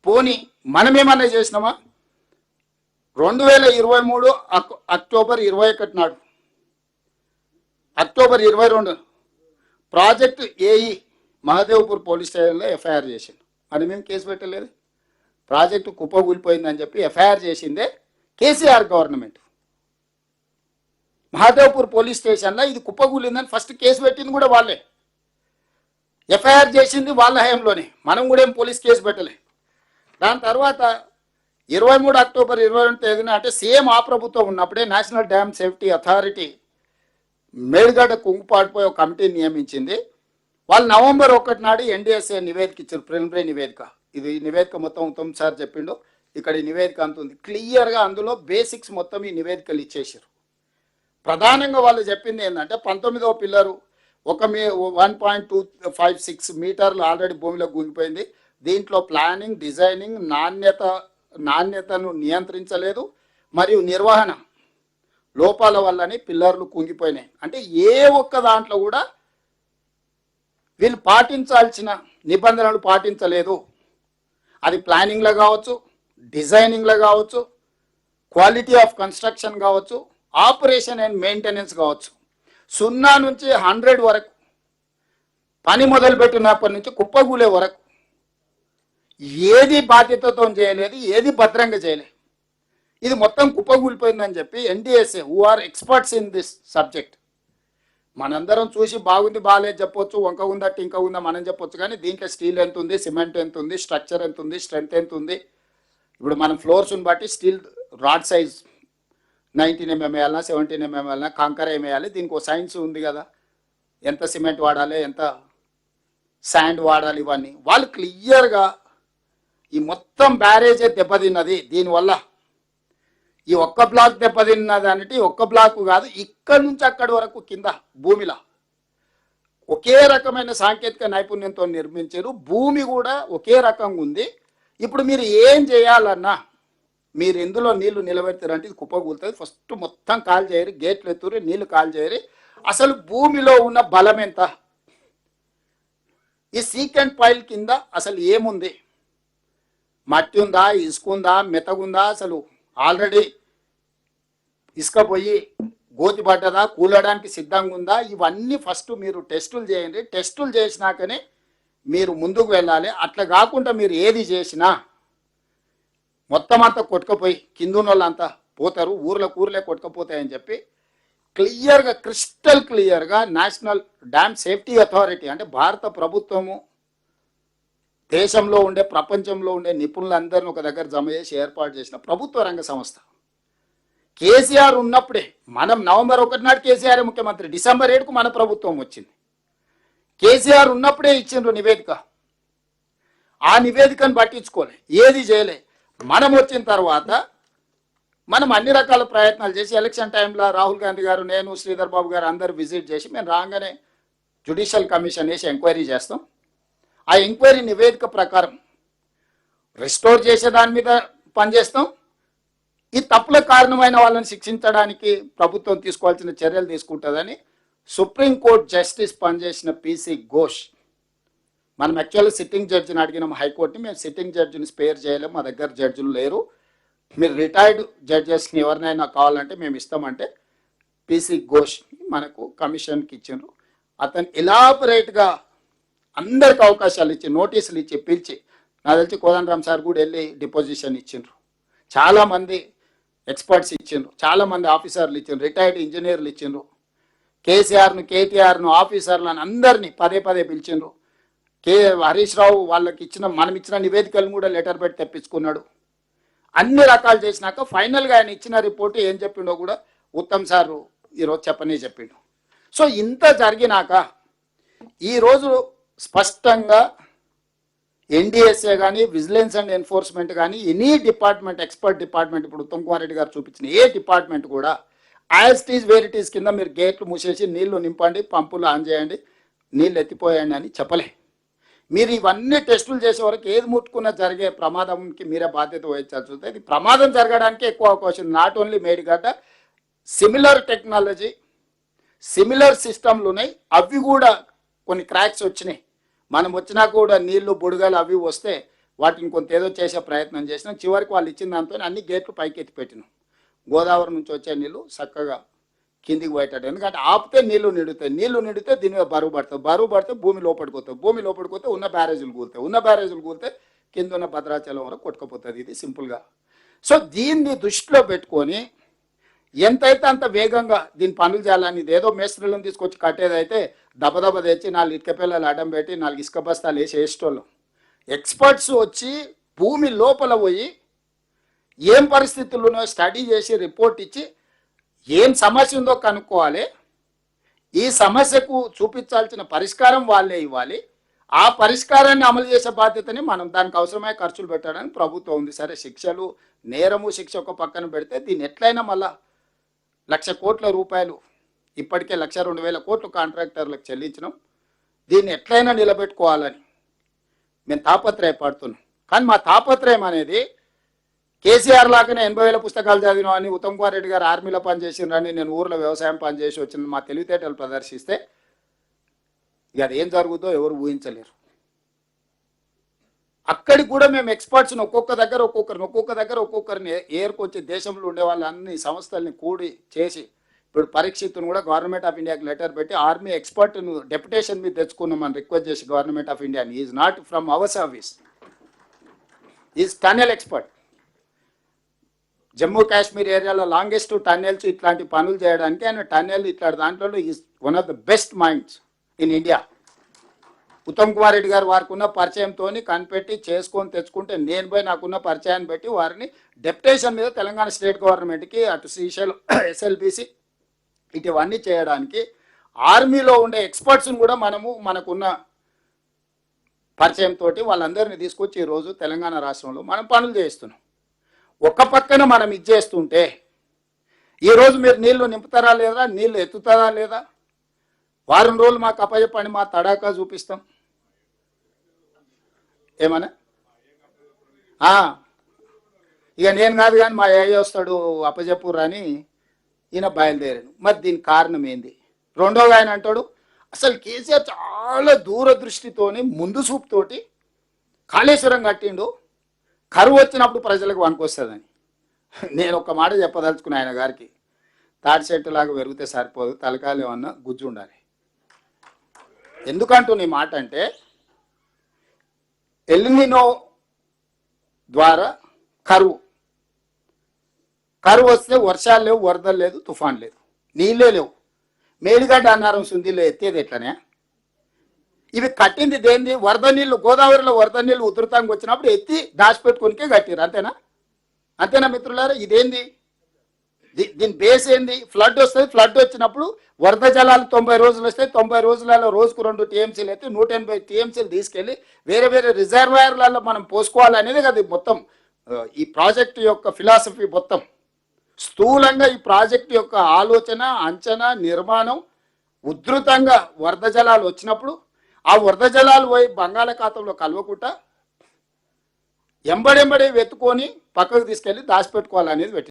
పోని మనమేమన్నా చేసినామా? 2023 అక్టోబర్ 21 నాడు, October 22 project AE Mahadevpur police స్టేషన్లో ఎఫ్ఐఆర్ చేసిండు. మరి మేము కేసు పెట్టలేదు. ప్రాజెక్టు కుప్పకూలిపోయిందని చెప్పి ఎఫ్ఐఆర్ చేసిందే కేసీఆర్ గవర్నమెంట్. మహదేవ్పూర్ పోలీస్ స్టేషన్లో ఇది కుప్పకూలిందని ఫస్ట్ కేసు పెట్టింది కూడా వాళ్ళే, ఎఫ్ఐఆర్ చేసింది వాళ్ళ హయాంలోనే. మనం కూడా ఏం పోలీస్ కేసు పెట్టలే. దాని తర్వాత 23 అక్టోబర్ 22 తేదీన, అంటే సేమ్ ఆ ప్రభుత్వం ఉన్నప్పుడే national dam safety authority Medigadda కుంగుపాటుపై ఒక కమిటీని నియమించింది. వాళ్ళు నవంబర్ 1 నాడు ఎన్డీఎస్ఏ నివేదిక ఇచ్చారు, ప్రిలిమినరీ నివేదిక. ఇది నివేదిక మొత్తం ఉత్తమ్ సార్ చెప్పిండు. ఇక్కడ ఈ నివేదిక అంత ఉంది క్లియర్గా, అందులో బేసిక్స్ మొత్తం ఈ నివేదికలు ఇచ్చేసారు. ప్రధానంగా వాళ్ళు చెప్పింది ఏంటంటే 19వ పిల్లరు 1.256 మీటర్లు ఆల్రెడీ భూమిలో గుంగిపోయింది. దీంట్లో ప్లానింగ్, డిజైనింగ్, నాణ్యతను నియంత్రించలేదు మరియు నిర్వహణ లోపాల వల్లని పిల్లర్లు కుంగిపోయినాయి. అంటే ఏ ఒక్క దాంట్లో కూడా వీళ్ళు పాటించాల్సిన నిబంధనలు పాటించలేదు. అది ప్లానింగ్లో కావచ్చు, డిజైనింగ్లో కావచ్చు, క్వాలిటీ ఆఫ్ కన్స్ట్రక్షన్ కావచ్చు, ఆపరేషన్ అండ్ మెయింటెనెన్స్ కావచ్చు. 0 నుంచి 100 వరకు పని మొదలుపెట్టినప్పటి నుంచి కుప్పగూలే వరకు ఏది బాధ్యతతో చేయలేదు, ఏది భద్రంగా చేయలేదు. ఇది మొత్తం కుప్పగూలిపోయిందని చెప్పి NDSA, who are experts in this subject, మనందరం చూసి బాగుంది బాగాలేదు చెప్పొచ్చు, వంక ఉందా టింక ఉందా మనం చెప్పొచ్చు, కానీ దీంట్లో స్టీల్ ఎంత ఉంది, సిమెంట్ ఎంత ఉంది, స్ట్రక్చర్ ఎంత ఉంది, స్ట్రెంత్ ఎంత ఉంది. ఇప్పుడు మనం ఫ్లోర్స్ని బట్టి steel rod size 19 mm వేయాలన్నా, 17 mm వేయాలన్నా, కాంకర ఏం వేయాలి, దీనికి ఒక సైన్స్ ఉంది కదా, ఎంత సిమెంట్ వాడాలి, ఎంత శాండ్ వాడాలి, ఇవన్నీ వాళ్ళు క్లియర్గా. ఈ మొత్తం బ్యారేజే దెబ్బతిన్నది దీనివల్ల. ఈ ఒక్క బ్లాక్ దెబ్బతిన్నది అంటే ఒక్క బ్లాక్ కాదు, ఇక్కడి నుంచి అక్కడి వరకు కింద భూమిలో ఒకే రకమైన సాంకేతిక నైపుణ్యంతో నిర్మించారు. భూమి కూడా ఒకే రకంగా ఉంది. ఇప్పుడు మీరు ఏం చేయాలన్నా, మీరు ఎందులో నీళ్లు నిలబెడతారంటే ఇది కుప్పకూలుతుంది. ఫస్ట్ మొత్తం కాల్ చేయరు, గేట్లు ఎత్తురు, నీళ్లు కాల్ చేయరు. అసలు భూమిలో ఉన్న బలం ఎంత, ఈ సీకెంట్ పైల్ కింద అసలు ఏముంది, మట్టి ఉందా, ఇసుక ఉందా, మెత్తగుందా, అసలు ఆల్రెడీ ఇసుక పోయి గోతి పడ్డదా, కూలడానికి సిద్ధంగా ఉందా, ఇవన్నీ ఫస్ట్ మీరు టెస్టులు చేయండి. టెస్టులు చేసినాకనే మీరు ముందుకు వెళ్ళాలి. అట్లా కాకుండా మీరు ఏది చేసినా మొత్తం అంతా కొట్టుకపోయి కిందున్న వాళ్ళంతా పోతారు, ఊర్లే కొట్టుకపోతాయని చెప్పి క్లియర్గా, క్రిస్టల్ క్లియర్గా నేషనల్ డ్యామ్ సేఫ్టీ అథారిటీ, అంటే భారత ప్రభుత్వము దేశంలో ఉండే, ప్రపంచంలో ఉండే నిపుణులందరినీ ఒక దగ్గర జమ చేసి ఏర్పాటు చేసిన ప్రభుత్వ రంగ సంస్థ. కేసీఆర్ ఉన్నప్పుడే, మనం నవంబర్ 1 నాడు కేసీఆర్ ముఖ్యమంత్రి, డిసెంబర్ 7కు మన ప్రభుత్వం వచ్చింది. కేసీఆర్ ఉన్నప్పుడే ఇచ్చిండ్రు నివేదిక. ఆ నివేదికను పట్టించుకోలే, ఏది చేయలే. మనం వచ్చిన తర్వాత మనం అన్ని రకాల ప్రయత్నాలు చేసి, ఎలక్షన్ టైంలో రాహుల్ గాంధీ గారు, నేను, శ్రీధర్ బాబు గారు అందరు విజిట్ చేసి, మేము రాగానే జ్యుడిషియల్ కమిషన్ వేసి ఎంక్వైరీ చేస్తాం. ఆ ఎంక్వైరీ నివేదిక ప్రకారం రిస్టోర్ చేసే దాని మీద పనిచేస్తాం. ఈ తప్పులకు కారణమైన వాళ్ళని శిక్షించడానికి ప్రభుత్వం తీసుకోవాల్సిన చర్యలు తీసుకుంటుందని సుప్రీంకోర్టు జస్టిస్ పనిచేసిన పిసి ఘోష్, మనం యాక్చువల్గా సిట్టింగ్ జడ్జిని అడిగినాం హైకోర్టుని, మేము సిట్టింగ్ జడ్జిని స్పేర్ చేయలేము, మా దగ్గర జడ్జిలు లేరు, మీరు రిటైర్డ్ జడ్జెస్ని ఎవరినైనా కావాలంటే మేము ఇస్తామంటే పిసి ఘోష్ మనకు కమిషన్కి ఇచ్చిండ్రు. అతను ఎలాబరేట్గా అందరికి అవకాశాలు ఇచ్చి, నోటీసులు ఇచ్చి, పిలిచి, నాకు తెలిసి కోదండరామ్ సార్ కూడా వెళ్ళి డిపోజిషన్ ఇచ్చిండ్రు, చాలామంది ఎక్స్పర్ట్స్ ఇచ్చిండ్రు, చాలామంది ఆఫీసర్లు ఇచ్చిండ్రు, రిటైర్డ్ ఇంజనీర్లు ఇచ్చిండ్రు, కేసీఆర్ను, కేటీఆర్ను, ఆఫీసర్లను అందరినీ పదే పిలిచిండ్రు. హరీష్ రావు వాళ్ళకి మనం ఇచ్చిన నివేదికలను కూడా లెటర్ పెట్టి తెప్పించుకున్నాడు. అన్ని రకాలు చేసినాక ఫైనల్గా ఆయన ఇచ్చిన రిపోర్టు ఏం చెప్పిండో కూడా ఉత్తమ్ సార్ ఈరోజు చెప్పిండు. సో ఇంత జరిగినాక ఈరోజు స్పష్టంగా ఎన్డీఎస్ఏ కానీ, విజిలెన్స్ అండ్ ఎన్ఫోర్స్మెంట్ కానీ, ఎనీ డిపార్ట్మెంట్, ఎక్స్పర్ట్ డిపార్ట్మెంట్, ఇప్పుడు ఉత్తమ్ కుమార్ రెడ్డి గారు చూపించిన ఏ డిపార్ట్మెంట్ కూడా as it is where it is కింద మీరు గేట్లు మూసేసి నీళ్లు నింపండి, పంపులు ఆన్ చేయండి, నీళ్ళు ఎత్తిపోయండి అని చెప్పలే. మీరు ఇవన్నీ టెస్టులు చేసే వరకు ఏది ముట్టుకున్నా జరిగే ప్రమాదంకి మీరే బాధ్యత వహించాల్సి వస్తుంది. ఇది ప్రమాదం జరగడానికి ఎక్కువ అవకాశం. Not only Medigadda, similar technology, similar సిస్టమ్లు ఉన్నాయి, అవి కూడా కొన్ని క్రాక్స్ వచ్చినాయి. మనం వచ్చినా కూడా నీళ్లు, బుడగలు అవి వస్తే వాటిని కొంత ఏదో చేసే ప్రయత్నం చేసినాం. చివరికి వాళ్ళు ఇచ్చిన దాంతో అన్ని గేట్లు పైకి ఎత్తి పెట్టినాం. గోదావరి నుంచి వచ్చే నీళ్ళు చక్కగా కిందికి పోయేటట్టు. ఎందుకంటే ఆపితే నీళ్లు నిండుతాయి, నీళ్లు నిండితే దీని మీద బరువు పడుతుంది, బరువు పడితే భూమి లోపడిపోతుంది, భూమి లోపడిపోతే ఉన్న బ్యారేజీలు కూలుతాయి, ఉన్న బ్యారేజీలు కూలితే కింద ఉన్న భద్రాచలం వరకు కొట్టుకుపోతుంది. ఇది సింపుల్గా. సో దీన్ని దృష్టిలో పెట్టుకొని ఎంతైతే అంత వేగంగా దీని పనులు చేయాలని, ఏదో మేస్త్రీలను తీసుకొచ్చి కట్టేదైతే దబదబ తెచ్చి 4 ఇటుక పిల్లలు అడ్డం పెట్టి 4 ఇసుక బస్తాలు వేసి వేసేటోళ్ళం. ఎక్స్పర్ట్స్ వచ్చి భూమి లోపల పోయి ఏం పరిస్థితులు ఉన్నాయో స్టడీ చేసి రిపోర్ట్ ఇచ్చి ఏం సమస్య ఉందో కనుక్కోవాలి, ఈ సమస్యకు చూపించాల్సిన పరిష్కారం వాళ్ళే ఇవ్వాలి, ఆ పరిష్కారాన్ని అమలు చేసే బాధ్యతని మనం దానికి అవసరమైన ఖర్చులు పెట్టడానికి ప్రభుత్వం ఉంది. సరే శిక్షలు, నేరము శిక్ష ఒక పక్కన పెడితే దీన్ని ఎట్లయినా మళ్ళా 1,00,000 కోట్ల రూపాయలు ఇప్పటికే 1,02,000 కోట్లు కాంట్రాక్టర్లకు చెల్లించినాం. దీన్ని ఎట్లయినా నిలబెట్టుకోవాలని మేము తాపత్రయపడుతున్నాం. కానీ మా తాపత్రయం అనేది కేసీఆర్ లాగానే 80,000 పుస్తకాలు చదివినా అని, ఉత్తమ్ కుమార్ రెడ్డి గారు ఆర్మీలో పనిచేసినని, నేను ఊర్లో వ్యవసాయం పనిచేసి వచ్చిన మా తెలివితేటలు ప్రదర్శిస్తే ఇక అది ఏం జరుగుతుందో ఎవరు ఊహించలేరు. అక్కడికి కూడా మేము ఎక్స్పర్ట్స్ని ఒక్కొక్క దగ్గర ఒక్కొక్కరిని ఏర్కొచ్చి దేశంలో ఉండే వాళ్ళన్ని సంస్థల్ని కూడి చేసి ఇప్పుడు పరీక్షిత్తును కూడా గవర్నమెంట్ ఆఫ్ ఇండియాకి లెటర్ పెట్టి ఆర్మీ ఎక్స్పర్ట్ను డెప్యుటేషన్ మీద తెచ్చుకున్నామని రిక్వెస్ట్ చేసి government of India is not from our service, is tunnel expert. Jammu Kashmir ఏరియాలో లాంగెస్ట్ టన్నెల్స్ ఇట్లాంటి పనులు చేయడానికి ఆయన టన్నెల్ ఇట్లాంటి దాంట్లో is one of the best minds in India. Uttam Kumar Reddy గారు వారికి ఉన్న పరిచయంతో కనిపెట్టి చేసుకొని తెచ్చుకుంటే నేను పోయి నాకున్న పరిచయాన్ని బట్టి వారిని డెప్యుటేషన్ మీద తెలంగాణ స్టేట్ గవర్నమెంట్కి అటు శ్రీశైలం ఎస్ఎల్బిసి ఇటువన్నీ చేయడానికి ఆర్మీలో ఉండే ఎక్స్పర్ట్స్ని కూడా మనకున్న పరిచయంతో వాళ్ళందరినీ తీసుకొచ్చి ఈరోజు తెలంగాణ రాష్ట్రంలో మనం పనులు చేస్తున్నాం. ఒక పక్కన మనం ఇది చేస్తుంటే ఈరోజు మీరు నీళ్లు నింపుతారా లేదా, నీళ్లు ఎత్తుతారా లేదా, వారం రోజులు మాకు అప్పచెప్పండి, మా తడాకా చూపిస్తాం. ఏమన్నా ఇక నేను కాదు కానీ మా ఏ వస్తాడు అప్పచెప్పురు అని ఈయన బయలుదేరాను. మరి దీనికి కారణం ఏంది? రెండోగా ఆయన అంటాడు అసలు కేసీఆర్ చాలా దూరదృష్టితోని ముందు చూపుతోటి కాళేశ్వరం కట్టిండు, కరువు వచ్చినప్పుడు ప్రజలకు వనుకొస్తుందని. నేను ఒక మాట చెప్పదలుచుకున్నా ఆయన గారికి, తాటి చెట్టు లాగా పెరిగితే సరిపోదు, తలకాయలు ఏమన్నా గుజ్జు ఉండాలి. ఎందుకంటూ నీ మాట అంటే ఎల్నినో ద్వారా కరువు వస్తే వర్షాలు లేవు, వరదలు లేదు, తుఫాన్ లేదు, నీళ్ళే లేవు. మేడిగడ్డ అన్నారం సుందిలో ఎత్తేది ఎట్లనే? ఇవి కట్టింది దేంది? వరద నీళ్ళు, గోదావరిలో వరద నీళ్ళు ఉధృతంగా వచ్చినప్పుడు ఎత్తి దాచిపెట్టుకునికే కట్టిరు. అంతేనా మిత్రులారా? ఇదేంది? దీని బేస్ ఏంది? ఫ్లడ్ వస్తుంది, ఫ్లడ్ వచ్చినప్పుడు వరద జలాలు 90 రోజులు వస్తాయి, 90 రోజులలో రోజుకు 2 టీఎంసీలు అయితే 180 టీఎంసీలు తీసుకెళ్ళి వేరే వేరే రిజర్వాయర్లలో మనం పోసుకోవాలనేది కదా మొత్తం ఈ ప్రాజెక్టు యొక్క ఫిలాసఫీ. మొత్తం స్థూలంగా ఈ ప్రాజెక్టు యొక్క ఆలోచన, అంచనా, నిర్మాణం ఉధృతంగా వరద జలాలు వచ్చినప్పుడు ఆ వరద జలాలు పోయి బంగాళాఖాతంలో కలవకుండా ఎంబడెంబడే వెతుకొని పక్కకు తీసుకెళ్ళి దాచిపెట్టుకోవాలనేది పెట్టి